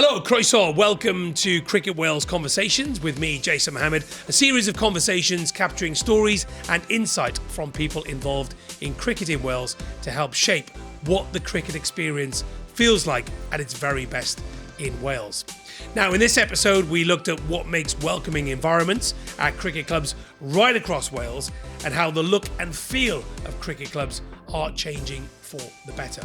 Hello, Croeso. Welcome to Cricket Wales Conversations with me, Jason Mohammad, a series of conversations capturing stories and insight from people involved in cricket in Wales to help shape what the cricket experience feels like at its very best in Wales. Now, in this episode, we looked at what makes welcoming environments at cricket clubs right across Wales and how the look and feel of cricket clubs are changing for the better.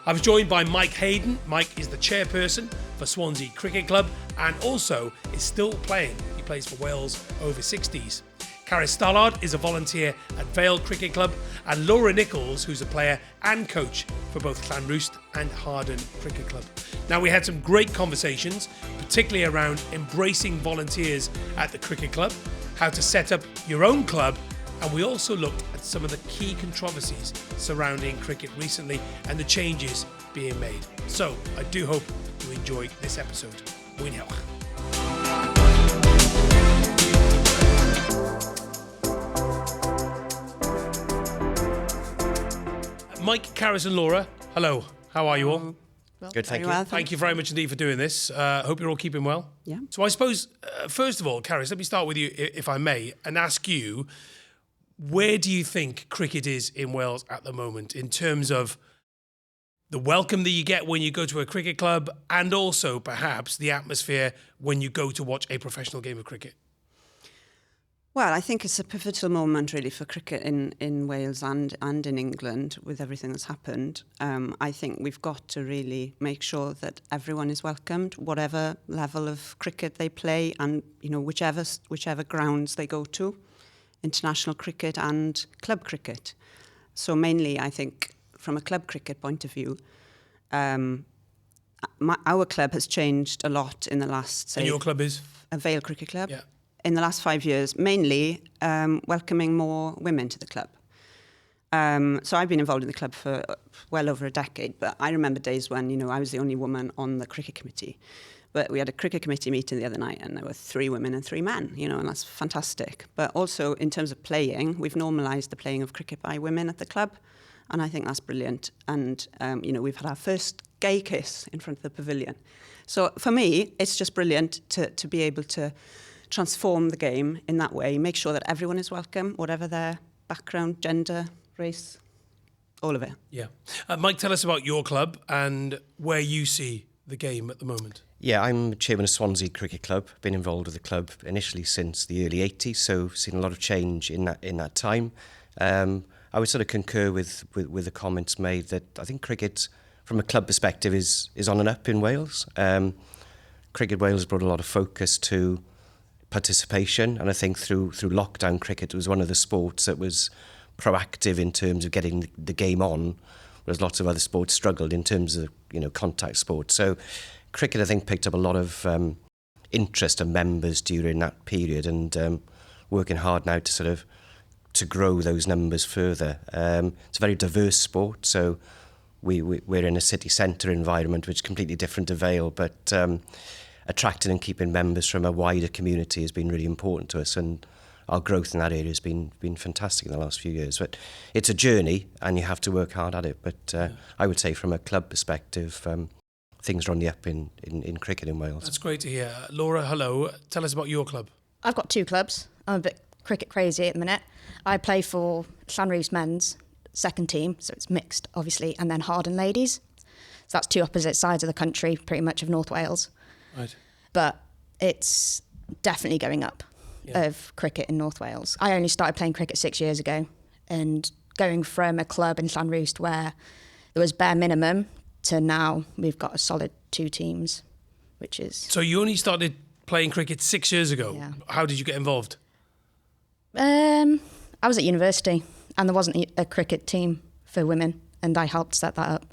I was joined by Mike Hayden. Mike is the chairperson for Swansea Cricket Club and also is still playing. He plays for Wales over 60s. Carys Stallard is a volunteer at Vale Cricket Club, and Nicholls, who's a player and coach for both Llanrwst and Hawarden Cricket Club. Now, we had some great conversations, particularly around embracing volunteers at the cricket club, how to set up your own club, and we also looked at some of the key controversies surrounding cricket recently and the changes being made. So I do hope you enjoy this episode. Mwynhewch. Mike, Carys and Laura, hello. How are you all? Well, good, thank you. Well, Thank you very much indeed for doing this. Hope you're all keeping well. Yeah. So I suppose, first of all, Carys, let me start with you, if I may, and ask you, where do you think cricket is in Wales at the moment in terms of the welcome that you get when you go to a cricket club and also perhaps the atmosphere when you go to watch a professional game of cricket? Well, I think it's a pivotal moment really for cricket in Wales and in England with everything that's happened. I think we've got to really make sure that everyone is welcomed, whatever level of cricket they play and, you know, whichever grounds they go to, international cricket and club cricket. So mainly, I think, from a club cricket point of view, our club has changed a lot in the last, say... And your club is? A Vale Cricket Club. Yeah. In the last 5 years, mainly welcoming more women to the club. So I've been involved in the club for well over a decade, but I remember days when, you know, I was the only woman on the cricket committee. But we had a cricket committee meeting the other night and there were 3 women and 3 men, you know, and that's fantastic. But also in terms of playing, we've normalised the playing of cricket by women at the club. And I think that's brilliant. And, you know, we've had our first gay kiss in front of the pavilion. So for me, it's just brilliant to be able to transform the game in that way, make sure that everyone is welcome, whatever their background, gender, race, all of it. Yeah. Mike, tell us about your club and where you see the game at the moment. Yeah, I'm chairman of Swansea Cricket Club. Been involved with the club initially since the early 80s, so seen a lot of change in that time. I would sort of concur with the comments made that I think cricket, from a club perspective, is on and up in Wales. Cricket Wales brought a lot of focus to participation, and I think through lockdown, cricket was one of the sports that was proactive in terms of getting the game on, whereas lots of other sports struggled in terms of, you know, contact sports. So cricket, I think, picked up a lot of interest and members during that period, and working hard now to sort of to grow those numbers further. It's a very diverse sport, so we're in a city centre environment, which is completely different to Vale, but attracting and keeping members from a wider community has been really important to us, and our growth in that area has been fantastic in the last few years. But it's a journey, and you have to work hard at it. But I would say from a club perspective, things are on the up in cricket in Wales. That's great to hear. Laura, hello. Tell us about your club. I've got 2 clubs. I'm a bit cricket crazy at the minute. I play for Llanrwst men's second team, so it's mixed, obviously, and then Hawarden ladies. So that's 2 opposite sides of the country, pretty much of North Wales. Right. But it's definitely going up of cricket in North Wales. I only started playing cricket 6 years ago, and going from a club in Llanrwst where there was bare minimum to now we've got a solid 2 teams, which is... So you only started playing cricket 6 years ago. Yeah. How did you get involved? I was at university and there wasn't a cricket team for women, and I helped set that up.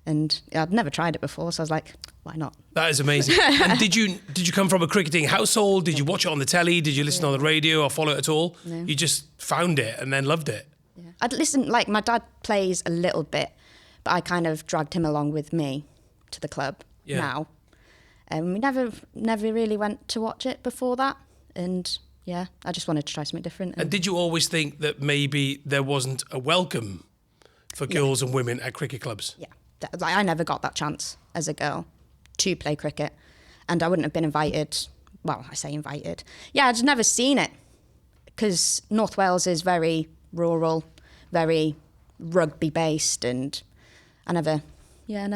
And I'd never tried it before, so I was like, why not? That is amazing. And did you come from a cricketing household? Did you watch it on the telly? Did you listen on the radio or follow it at all? No. You just found it and then loved it? Yeah. I'd listen, like my dad plays a little bit, but I kind of dragged him along with me to the club now. And we never really went to watch it before that. And yeah, I just wanted to try something different. And did you always think that maybe there wasn't a welcome for girls and women at cricket clubs? Yeah. Like, I never got that chance as a girl. to play cricket. And I wouldn't have been invited. Well, I say invited. Yeah, I'd just never seen it because North Wales is very rural, very rugby based, and I never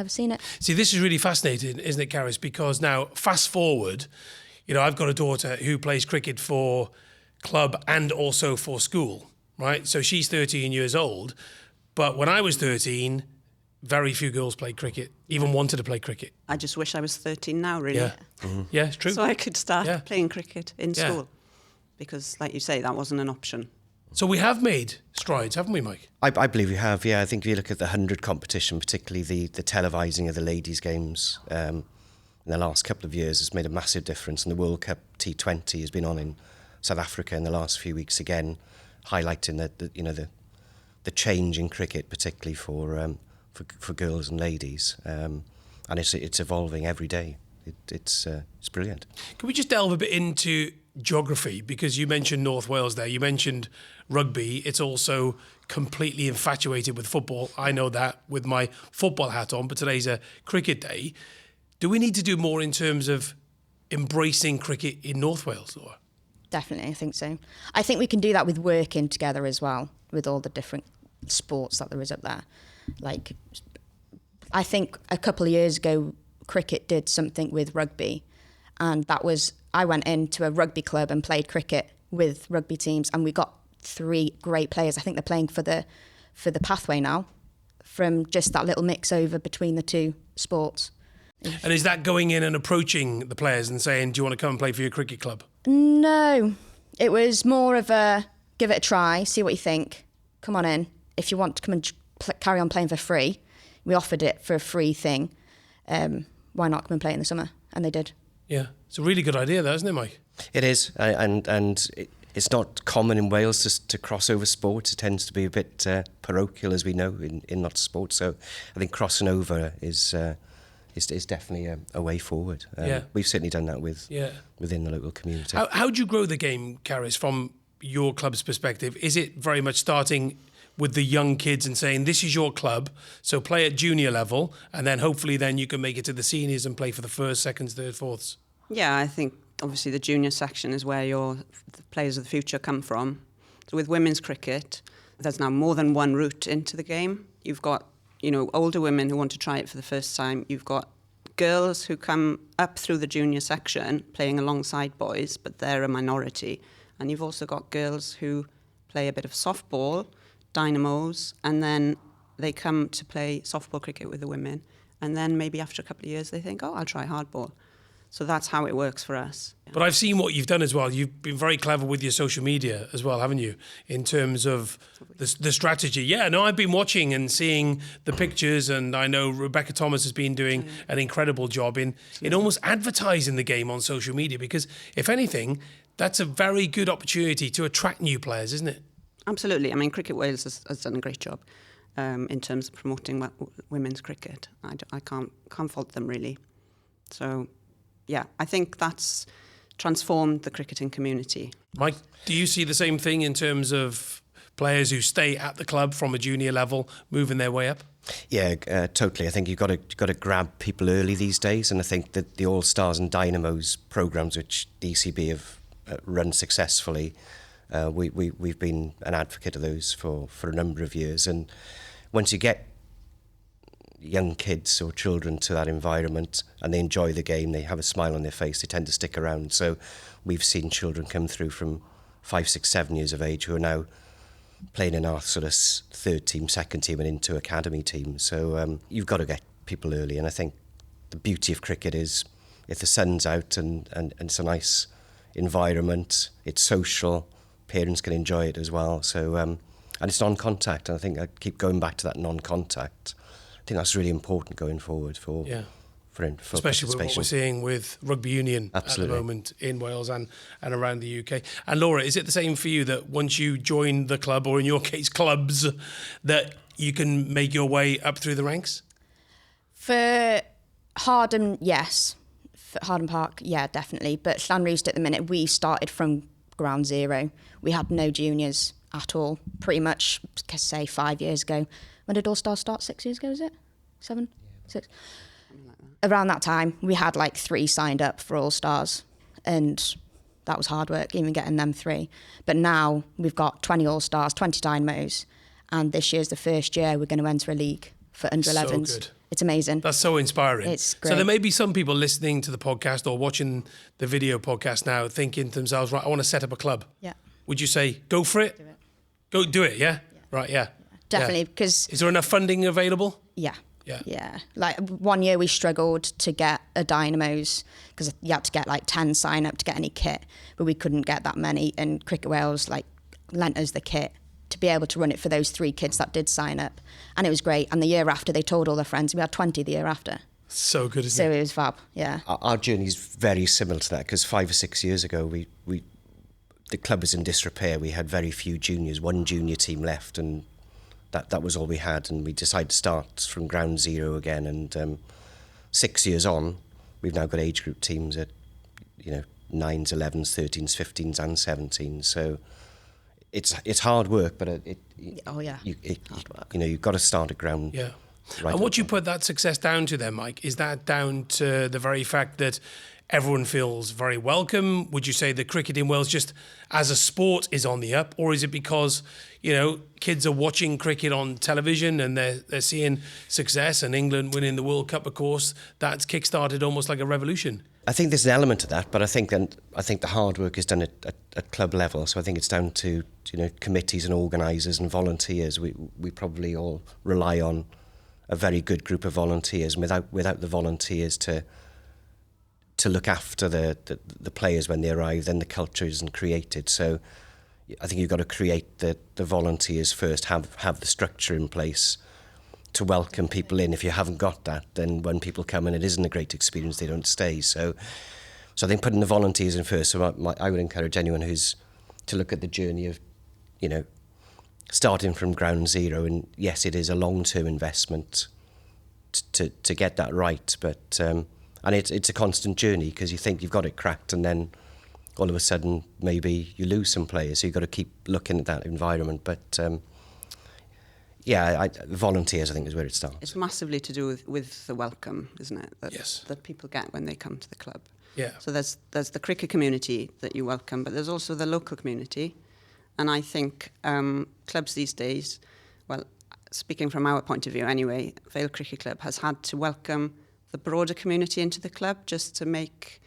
seen it. See, this is really fascinating, isn't it, Carys? Because now, fast forward, I've got a daughter who plays cricket for club and also for school, right? So she's 13 years old. But when I was 13, very few girls played cricket, even wanted to play cricket. I just wish I was 13 now, really. Yeah, yeah, it's true. So I could start playing cricket in Yeah. school. Because, like you say, that wasn't an option. So we have made strides, haven't we, Mike? I believe we have, yeah. I think if you look at the 100 competition, particularly the televising of the ladies' games in the last couple of years has made a massive difference. And the World Cup T20 has been on in South Africa in the last few weeks again, highlighting the change in cricket, particularly for girls and ladies. And it's evolving every day. It's brilliant. Can we just delve a bit into geography? Because you mentioned North Wales there. You mentioned rugby. It's also completely infatuated with football. I know that with my football hat on, but today's a cricket day. Do we need to do more in terms of embracing cricket in North Wales, Laura? Definitely, I think so. I think we can do that with working together as well, with all the different sports that there is up there. Like, I think a couple of years ago, cricket did something with rugby, and that was, I went into a rugby club and played cricket with rugby teams, and we got 3 great players. I think they're playing for the pathway now, from just that little mix over between the two sports. And is that going in and approaching the players and saying, do you want to come and play for your cricket club? No, it was more of a give it a try, see what you think, come on in. If you want to come and carry on playing for free, we offered it for a free thing. Why not come and play in the summer? And they did. Yeah, it's a really good idea, though, isn't it, Mike? It is, and it's not common in Wales to cross over sports. It tends to be a bit parochial, as we know, in lots of sports. So I think crossing over is definitely a way forward. We've certainly done that within the local community. How do you grow the game, Carys, from your club's perspective? Is it very much starting with the young kids and saying, this is your club, so play at junior level, and then hopefully then you can make it to the seniors and play for the first, seconds, third, fourths? Yeah, I think obviously the junior section is where the players of the future come from. So with women's cricket, there's now more than one route into the game. You've got, older women who want to try it for the first time. You've got girls who come up through the junior section playing alongside boys, but they're a minority. And you've also got girls who play a bit of softball, dynamos, and then they come to play softball cricket with the women. And then maybe after a couple of years, they think, I'll try hardball. So that's how it works for us. But I've seen what you've done as well. You've been very clever with your social media as well, haven't you? In terms of the strategy. Yeah, no, I've been watching and seeing the pictures, and I know Rebecca Thomas has been doing an incredible job in almost advertising the game on social media, because if anything, that's a very good opportunity to attract new players, isn't it? Absolutely. I mean, Cricket Wales has done a great job in terms of promoting women's cricket. I can't fault them, really. So, yeah, I think that's transformed the cricketing community. Mike, do you see the same thing in terms of players who stay at the club from a junior level, moving their way up? Yeah, totally. I think you've got to grab people early these days, and I think that the All Stars and Dynamos programs, which DCB have run successfully, we've been an advocate of those for a number of years. And once you get young kids or children to that environment and they enjoy the game, they have a smile on their face, they tend to stick around. So we've seen children come through from 5, 6, 7 years of age who are now playing in our sort of third team, second team, and into academy teams. So you've got to get people early. And I think the beauty of cricket is if the sun's out and it's a nice environment, it's social, parents can enjoy it as well. So and it's non-contact. And I think I keep going back to that non-contact. I think that's really important going forward for especially with what we're seeing with rugby union Absolutely. At the moment in Wales and around the UK. And Laura, is it the same for you that once you join the club, or in your case clubs, that you can make your way up through the ranks? For Hawarden, yes. For Hawarden Park, yeah, definitely. But Llanrwst at the minute, we started from ground zero. We had no juniors at all, pretty much, say, 5 years ago. When did All Stars start? 6 years ago, is it? 7? 6? Something like that. around that time, we had like 3 signed up for All Stars, and that was hard work, even getting them 3. But now we've got 20 All Stars, 20 Dynamos, and this year's the first year we're going to enter a league for under 11s. So good. It's amazing. That's so inspiring. It's great. So there may be some people listening to the podcast or watching the video podcast now thinking to themselves, right, I want to set up a club. Yeah. Would you say, go for it? Do it. Go do it, yeah? Right, yeah. Definitely, because... Is there enough funding available? Yeah. Yeah. Yeah. Like one year we struggled to get a Dynamos because you had to get like 10 sign up to get any kit, but we couldn't get that many, and Cricket Wales like lent us the kit to be able to run it for those 3 kids that did sign up, and it was great. And the year after, they told all their friends. We had 20 the year after. So good, isn't So it? it was fab. Yeah. Our journey is very similar to that, because 5 or 6 years ago, the club was in disrepair. We had very few juniors, 1 junior team left, and that was all we had. And we decided to start from ground zero again. And 6 years on, we've now got age group teams at 9s, 11s, 13s, 15s, and 17s. So it's hard work, but you've got to start at ground. Yeah. Right. And what do you put that success down to then, Mike? Is that down to the very fact that everyone feels very welcome? Would you say that cricket in Wales just as a sport is on the up? Or is it because, kids are watching cricket on television and they're seeing success, and England winning the World Cup, of course, that's kick-started almost like a revolution? I think there's an element of that, but I think the hard work is done at club level. So I think it's down to committees and organisers and volunteers. We probably all rely on a very good group of volunteers, and without the volunteers to look after the players when they arrive, then the culture isn't created. So I think you've got to create the volunteers first, have the structure in place to welcome people in. If you haven't got that, then when people come in, it isn't a great experience, they don't stay. So I think putting the volunteers in first. So I would encourage anyone who's to look at the journey of, starting from ground zero. And yes, it is a long-term investment to get that right, but and it's a constant journey, because you think you've got it cracked, and then all of a sudden maybe you lose some players. So you've got to keep looking at that environment. But volunteers, I think, is where it starts. It's massively to do with the welcome, isn't it? Yes. That people get when they come to the club. Yeah. So there's the cricket community that you welcome, but there's also the local community. And I think clubs these days, well, speaking from our point of view anyway, Vale Cricket Club has had to welcome the broader community into the club just to make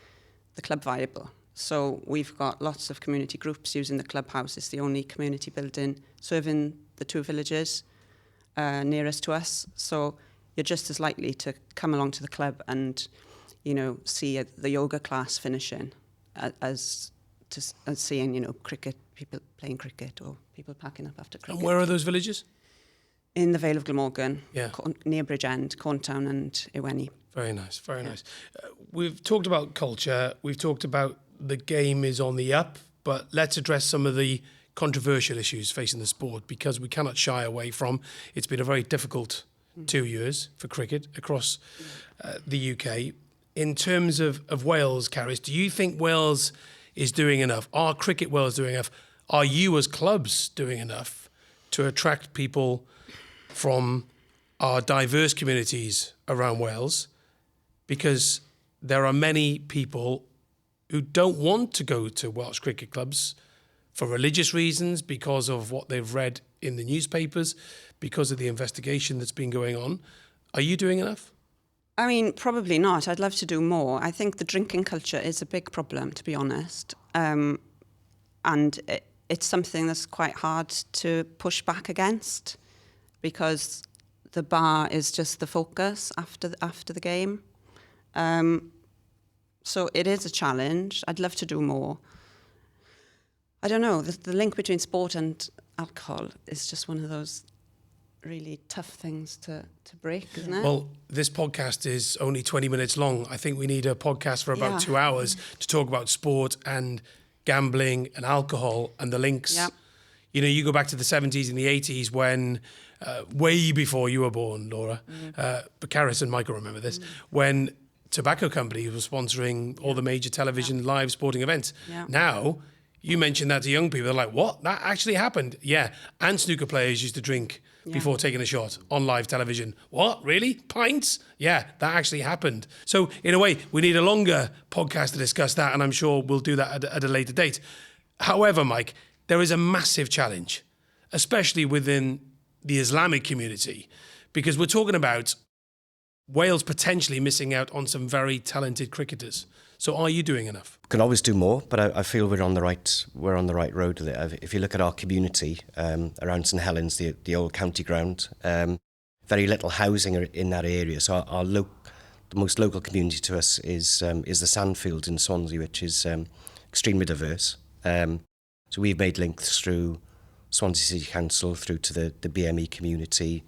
the club viable. So we've got lots of community groups using the clubhouse. It's the only community building serving the 2 villages nearest to us. So you're just as likely to come along to the club and, see the yoga class finishing as seeing, cricket, people playing cricket or people packing up after cricket. And where are those villages? In the Vale of Glamorgan, Yeah. Near Bridgend, Corntown and Iwenny. Very nice, very nice. We've talked about culture. We've talked about the game is on the up, but let's address some of the controversial issues facing the sport, because we cannot shy away from. It's been a very difficult 2 years for cricket across the UK. In terms of Wales, Carys, do you think Wales is doing enough? Are Cricket Wales doing enough? Are you as clubs doing enough to attract people from our diverse communities around Wales? Because there are many people who don't want to go to Welsh cricket clubs for religious reasons, because of what they've read in the newspapers, because of the investigation that's been going on. Are you doing enough? I mean, probably not. I'd love to do more. I think the drinking culture is a big problem, to be honest. And it's something that's quite hard to push back against, because the bar is just the focus after the game. So it is a challenge. I'd love to do more. I don't know, the link between sport and alcohol is just one of those really tough things to break, isn't it? Well, this podcast is only 20 minutes long. I think we need a podcast for about 2 hours to talk about sport and gambling and alcohol and the links. Yeah. You go back to the 70s and the 80s when, way before you were born, Laura, but Carys and Michael remember this, when tobacco companies were sponsoring all the major television live sporting events. Yeah. Now, you mentioned that to young people, they're like, what? That actually happened? Yeah. And snooker players used to drink before taking a shot on live television. What? Really? Pints? Yeah, that actually happened. So in a way, we need a longer podcast to discuss that, and I'm sure we'll do that at a later date. However, Mike, there is a massive challenge, especially within the Islamic community, because we're talking about Wales potentially missing out on some very talented cricketers. So are you doing enough? Can always do more, but I feel we're on the right road with it. If you look at our community around St Helens, the old county ground, very little housing in that area. So the most local community to us is the Sandfields in Swansea, which is extremely diverse. So we've made links through Swansea City Council through to the BME community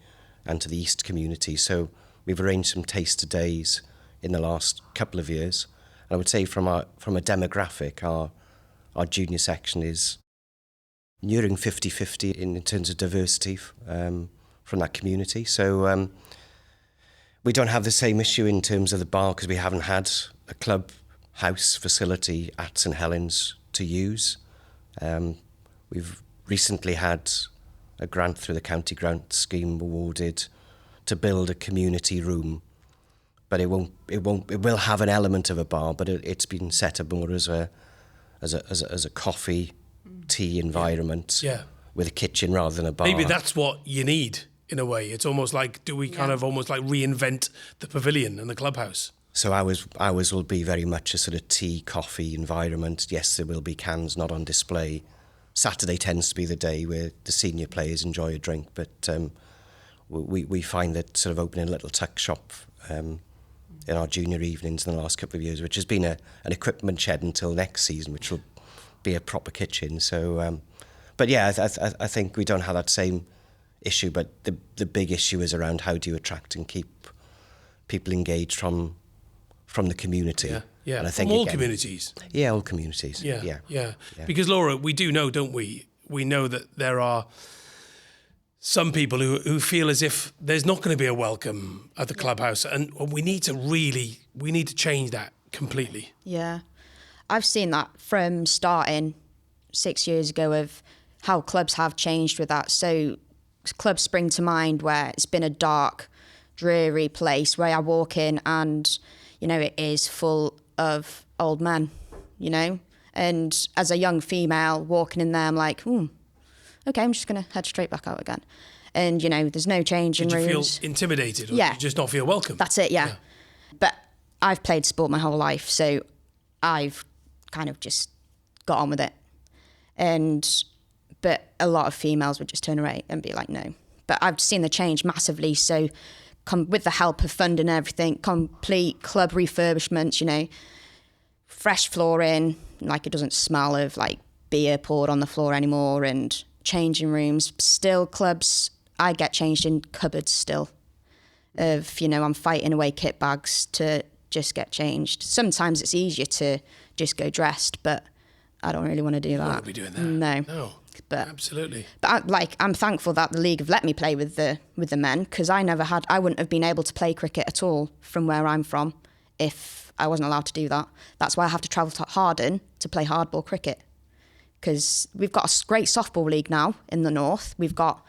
and to the East community. So we've arranged some taster days in the last couple of years. And I would say from a demographic, our junior section is nearing 50-50 in terms of diversity from that community. So we don't have the same issue in terms of the bar because we haven't had a club house facility at St Helens to use. We've recently had a grant through the county grant scheme awarded to build a community room. But it will have an element of a bar, but it's been set up more as a coffee, tea environment with a kitchen rather than a bar. Maybe that's what you need in a way. It's almost like, do we kind of almost like reinvent the pavilion and the clubhouse? So ours will be very much a sort of tea, coffee environment. Yes, there will be cans not on display. Saturday tends to be the day where the senior players enjoy a drink, but we find that sort of opening a little tuck shop in our junior evenings in the last couple of years, which has been an equipment shed until next season, which will be a proper kitchen. So, but yeah, I think we don't have that same issue, but the big issue is around how do you attract and keep people engaged from the community. Yeah, and I think from all communities. Yeah, all communities. Yeah. Because Laura, we do know, don't we? We know that there are some people who feel as if there's not going to be a welcome at the clubhouse, and we need to change that completely. Yeah, I've seen that from starting 6 years ago of how clubs have changed with that. So clubs spring to mind where it's been a dark, dreary place where I walk in and, it is full of old men, and as a young female walking in there, I'm like, okay, I'm just going to head straight back out again. And, there's no change in rooms. Did you feel intimidated or did you just not feel welcome? That's it, yeah. But I've played sport my whole life, so I've kind of just got on with it. But a lot of females would just turn away and be like, no. But I've seen the change massively, so with the help of funding and everything, complete club refurbishments, fresh flooring, like it doesn't smell of like beer poured on the floor anymore, and changing rooms. Still clubs, I get changed in cupboards still. I'm fighting away kit bags to just get changed. Sometimes it's easier to just go dressed, but I don't really want to do that. You don't want to be doing that. No. But absolutely. But I'm thankful that the league have let me play with the men, because I wouldn't have been able to play cricket at all from where I'm from if I wasn't allowed to do that. That's why I have to travel to Hawarden to play hardball cricket, because we've got a great softball league now in the north. We've got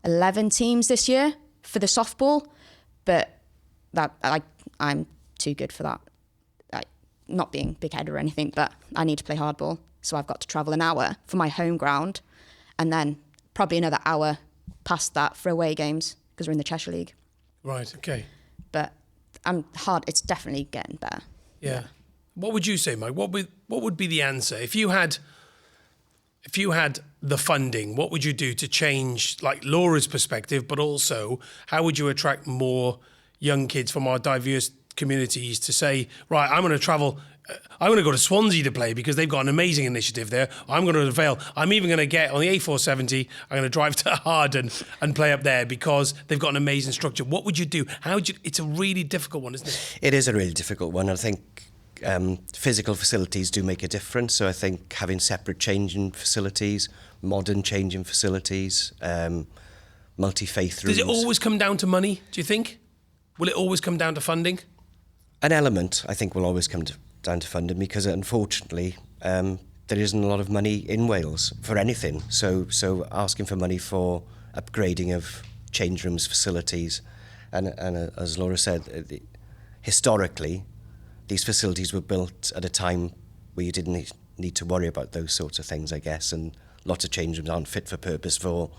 11 teams this year for the softball, but I'm too good for that. Not being big-headed or anything, but I need to play hardball. So I've got to travel an hour for my home ground and then probably another hour past that for away games because we're in the Cheshire League. Right, okay. But it's definitely getting better. Yeah. What would you say, Mike? What would be the answer? If you had the funding, what would you do to change like Laura's perspective, but also how would you attract more young kids from our diverse communities to say, right, I'm going to travel, I'm going to go to Swansea to play because they've got an amazing initiative there. I'm going to Vale. I'm even going to get on the A470. I'm going to drive to Hawarden and play up there because they've got an amazing structure. What would you do? It's a really difficult one, isn't it? It is a really difficult one. I think physical facilities do make a difference. So I think having separate changing facilities, modern changing facilities, multi-faith rooms. Does it always come down to money, do you think? Will it always come down to funding? An element, I think, will always come down to funding because, unfortunately, there isn't a lot of money in Wales for anything. So asking for money for upgrading of change rooms, facilities, and as Laura said, historically, these facilities were built at a time where you didn't need to worry about those sorts of things, I guess, and lots of change rooms aren't fit for purpose for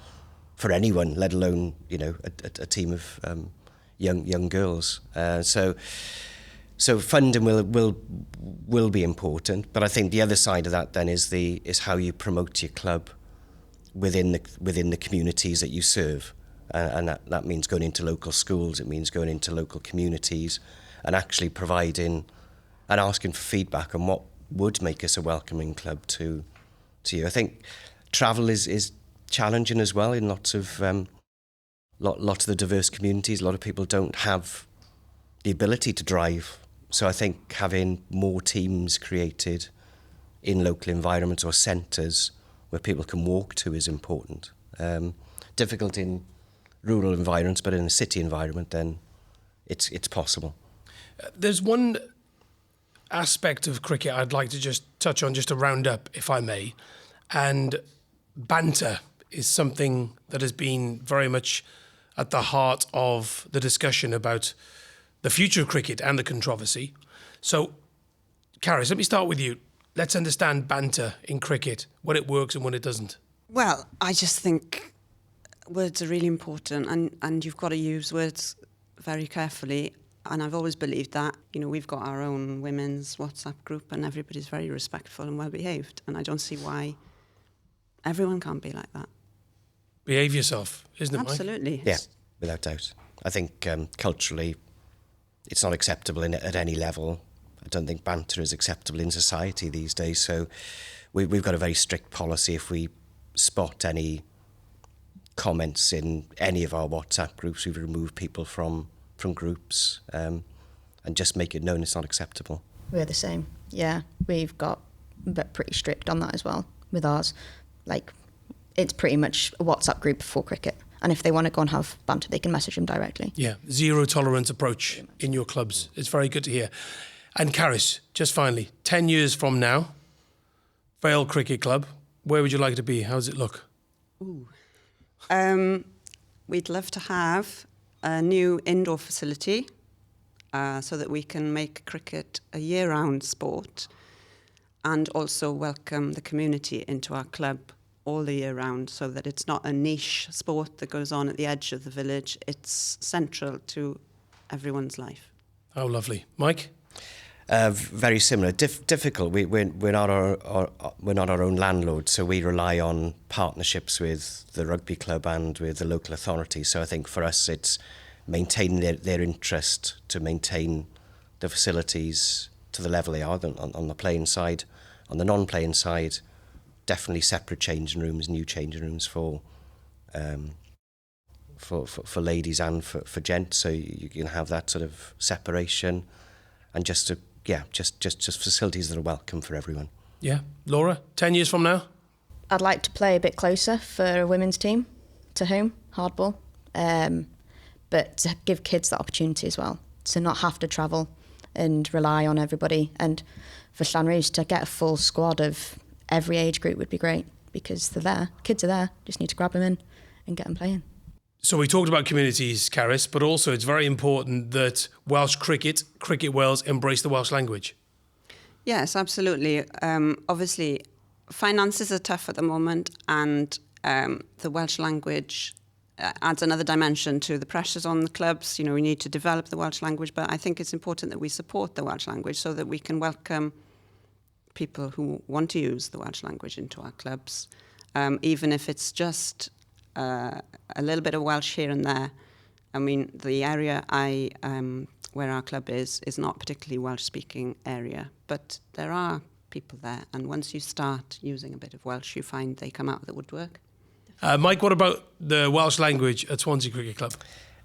anyone, let alone a team of young girls. So funding will be important, but I think the other side of that then is how you promote your club within the communities that you serve, and that means going into local schools. It means going into local communities and actually providing and asking for feedback on what would make us a welcoming club to you. I think travel is challenging as well in lots of the diverse communities. A lot of people don't have the ability to drive. So I think having more teams created in local environments or centres where people can walk to is important. Difficult in rural environments, but in a city environment, then it's possible. There's one aspect of cricket I'd like to just touch on, just to round up, if I may. And banter is something that has been very much at the heart of the discussion about the future of cricket and the controversy. So, Carys, let me start with you. Let's understand banter in cricket, when it works and when it doesn't. Well, I just think words are really important, and you've got to use words very carefully. And I've always believed that. We've got our own women's WhatsApp group, and everybody's very respectful and well behaved. And I don't see why everyone can't be like that. Behave yourself, isn't it, Mike? Absolutely. Yeah, without doubt. I think culturally, it's not acceptable at any level. I don't think banter is acceptable in society these days. So we've got a very strict policy. If we spot any comments in any of our WhatsApp groups, we remove people from groups and just make it known it's not acceptable. We're the same. Yeah, we've got pretty strict on that as well with ours. Like, it's pretty much a WhatsApp group for cricket. And if they want to go and have banter, they can message them directly. Yeah, zero tolerance approach in your clubs. It's very good to hear. And Carys, just finally, 10 years from now, Vale Cricket Club, where would you like it to be? How does it look? Ooh. We'd love to have a new indoor facility so that we can make cricket a year-round sport and also welcome the community into our club all the year round, so that it's not a niche sport that goes on at the edge of the village. It's central to everyone's life. Oh, lovely. Mike? Very similar. Difficult. We're not our own landlord, so we rely on partnerships with the rugby club and with the local authorities. So I think for us, it's maintaining their interest to maintain the facilities to the level they are on the playing side. On the non-playing side, definitely separate changing rooms, new changing rooms for ladies and for gents, so you can have that sort of separation, and just facilities that are welcome for everyone. Yeah, Laura, 10 years from now? I'd like to play a bit closer for a women's team to home, hardball, but to give kids that opportunity as well, to not have to travel and rely on everybody. And for Llanrwst to get a full squad of every age group would be great, because they're there, kids are there, just need to grab them in and get them playing. So we talked about communities, Carys, but also it's very important that Welsh Cricket Wales, embrace the Welsh language. Yes, absolutely. Obviously, finances are tough at the moment, and the Welsh language adds another dimension to the pressures on the clubs. We need to develop the Welsh language, but I think it's important that we support the Welsh language so that we can welcome people who want to use the Welsh language into our clubs, even if it's just a little bit of Welsh here and there. I mean, the area where our club is not a particularly Welsh-speaking area, but there are people there, and once you start using a bit of Welsh, you find they come out of the woodwork. Mike, what about the Welsh language at Swansea Cricket Club?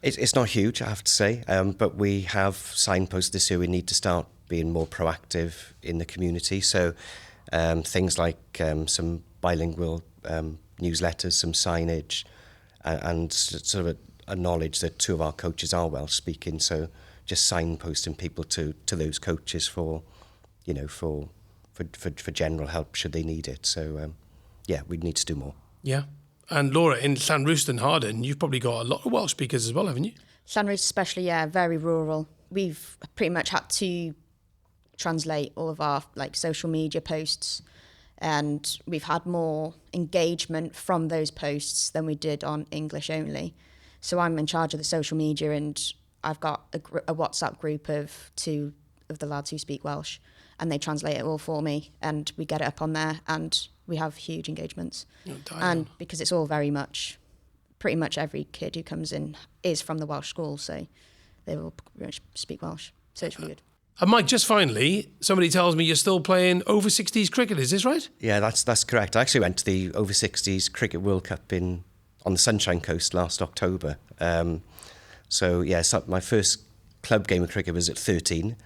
It's not huge, I have to say, but we have signposted this year. We need to start being more proactive in the community. So things like some bilingual newsletters, some signage, and sort of a knowledge that two of our coaches are Welsh speaking. So just signposting people to those coaches for general help should they need it. So we need to do more. Yeah. And Laura, in Llanrwst and Hawarden, you've probably got a lot of Welsh speakers as well, haven't you? Llanrwst especially, yeah, very rural. We've pretty much had to translate all of our social media posts, and we've had more engagement from those posts than we did on English only. So I'm in charge of the social media, and I've got a WhatsApp group of 2 of the lads who speak Welsh, and they translate it all for me, and we get it up on there, and we have huge engagements. And because it's all pretty much every kid who comes in is from the Welsh school, so they will pretty much speak Welsh. So it's really good. And Mike, just finally, somebody tells me you're still playing over 60s cricket, is this right? Yeah, that's correct. I actually went to the over 60s Cricket World Cup on the Sunshine Coast last October. So my first club game of cricket was at 13,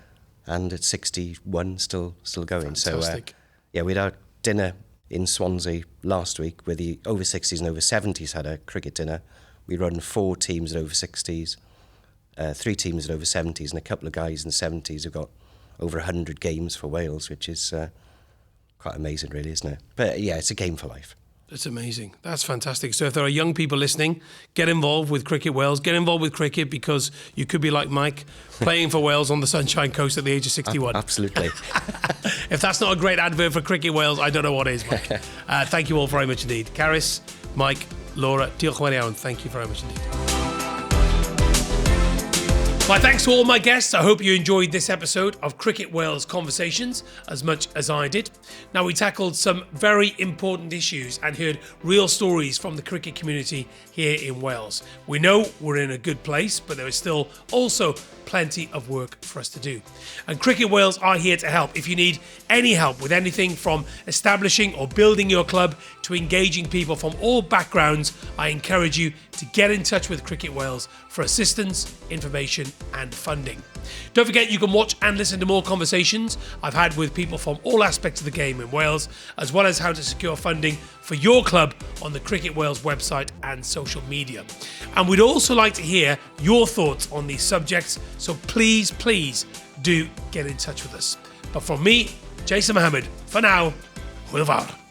and at 61 still going. Fantastic. So we had our dinner in Swansea last week where the over 60s and over 70s had a cricket dinner. We run 4 teams at over 60s, 3 teams at over 70s, and a couple of guys in the 70s who've got over 100 games for Wales, which is quite amazing, really, isn't it? But yeah, it's a game for life. It's amazing. That's fantastic. So if there are young people listening, get involved with Cricket Wales. Get involved with cricket, because you could be like Mike, playing for Wales on the Sunshine Coast at the age of 61. Absolutely. If that's not a great advert for Cricket Wales, I don't know what is, Mike. Thank you all very much indeed. Carys, Mike, Laura, diolch yn fawr iawn. Thank you very much indeed. My thanks to all my guests. I hope you enjoyed this episode of Cricket Wales Conversations as much as I did. Now, we tackled some very important issues and heard real stories from the cricket community here in Wales. We know we're in a good place, but there is still also plenty of work for us to do. And Cricket Wales are here to help. If you need any help with anything from establishing or building your club to engaging people from all backgrounds, I encourage you to get in touch with Cricket Wales for assistance, information and funding. Don't forget, you can watch and listen to more conversations I've had with people from all aspects of the game in Wales, as well as how to secure funding for your club on the Cricket Wales website and social media. And we'd also like to hear your thoughts on these subjects, so please do get in touch with us. But from me, Jason Mohammad, for now, hwyl fawr.